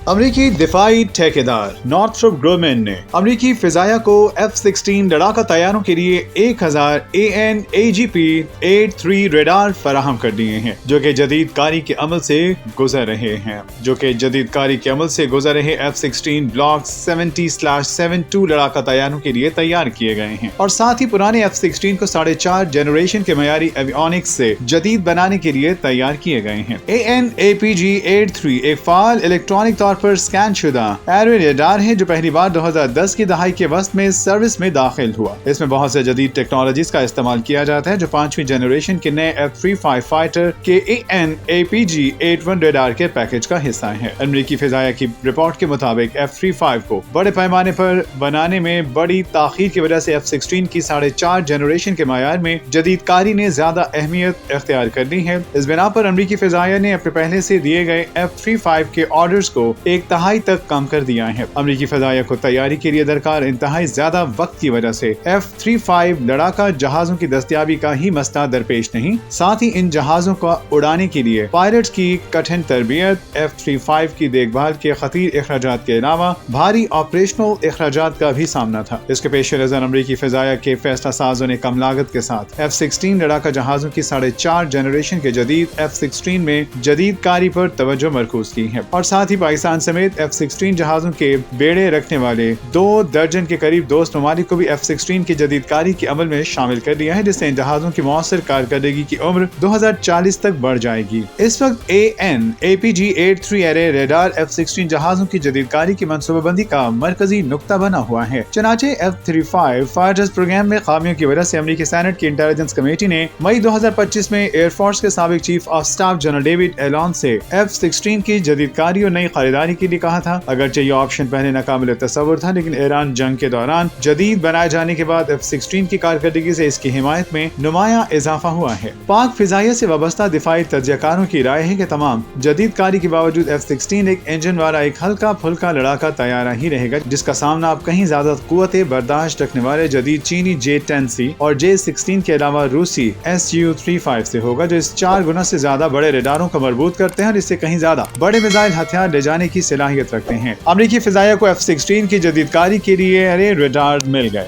अमरीकी दिफाई ठेकेदार नॉर्थरोप ग्रोमेन ने अमरीकी फिजाया को F-16 लड़ाका तैयारों के लिए 1000 AN/AGP-83 रेडार फराहम कर दिए हैं, जो कि जदीद कारी के अमल से गुजर रहे F-16 ब्लॉक 70/72 लड़ाका तैयारों के लिए तैयार किए गए हैं और साथ ही पुराने F-16 को 4.5 जनरेशन के मयारी एवियोनिक्स से जदीद बनाने के लिए तैयार किए गए हैं। AN/APG-83 एक फाल इलेक्ट्रॉनिक तौर पर स्कैन शुदा एरो रेडार है जो पहली बार 2010 की दहाई के वस्त में सर्विस में दाखिल हुआ। इसमें बहुत से जदीद टेक्नोलॉजीज का इस्तेमाल किया जाता है जो 5वीं जनरेशन के नए F-35 फाइटर के AN/APG-81 रेडार के पैकेज का हिस्सा है। अमरीकी फिजाया की रिपोर्ट के मुताबिक F-35 को बड़े पैमाने पर बनाने में बड़ी ताखीर की वजह से F-16 की 4.5 जनरेशन के मयार में जदीद कारी ने ज्यादा अहमियत इख्तियार कर ली है। इस बिना पर अमरीकी फिजाया ने अपने पहले से दिए गए F-35 के ऑर्डर्स को 1/3 तक कम कर दिया है। अमरीकी फिजाया को तैयारी के लिए दरकार इंतहाई ज्यादा वक्त की वजह से F-35 लड़ाका जहाजों की दस्तयाबी का ही मसला दरपेश नहीं, साथ ही इन जहाजों को उड़ाने के लिए पायलट्स की कठिन तरबियत, F-35 की देखभाल के खतीर अखराजात के अलावा भारी ऑपरेशनल अखराजात का भी सामना था। इसके पेश नजर अमरीकी फिजाया के फैसला साजों ने कम लागत के साथ F-16 लड़ाका जहाजों की 4.5 जनरेशन के जदीद F-16 में जदीद कारी पर तवज्जो मरकूज की है और साथ ही पाकिस्तान समेत F-16 जहाजों के बेड़े रखने वाले 2 दर्जन के करीब दोस्त ममालिक को भी F-16 की जदीद कारी के अमल में शामिल कर दिया है, जिससे इन जहाजों की मौसर कारकर्दगी की उम्र 2040 तक बढ़ जाएगी। इस वक्त AN/APG-83 एरे रेडार F-16 जहाजों की जदीद कारी की मनसूबाबंदी का मरकजी नुक्ता बना हुआ है। चनाचे F-35 फाइटर्स प्रोग्राम में खामियों की वजह से अमरीकी सेनेट की इंटेलिजेंस कमेटी ने मई 2025 में एयरफोर्स के साबिक chief of staff general David Elon से F-16 की जदीद कारी और नई खरीदारी के लिए कहा था। अगरचे ये ऑप्शन पहले नाकाबिल तस्वुर था, लेकिन ईरान जंग के दौरान जदीद बनाए जाने के बाद F-16 की कारकर्दगी से इसकी हिमायत में नुमाया इजाफा हुआ है। पाक फिजाइया से वाबस्ता दिफाई तज्जियाकारों की राय है कि तमाम जदीद कारी के बावजूद F-16 एक इंजन वाला एक हल्का फुल्का लड़ाका तैयारा ही रहेगा, जिसका सामना अब कहीं ज्यादा कुव्वत बर्दाश्त रखने वाले जदीद चीनी J-10C और J-16 के अलावा रूसी Su-35 से होगा, जो इस 4 गुना से ज्यादा बड़े रेडारों को मजबूत करते हैं और इससे कहीं ज्यादा बड़े मिसाइल हथियार ले जाने की सलाहियत रखते हैं। अमरीकी फिजाया को F-16 की जदीद कारी के लिए रेडार मिल गए।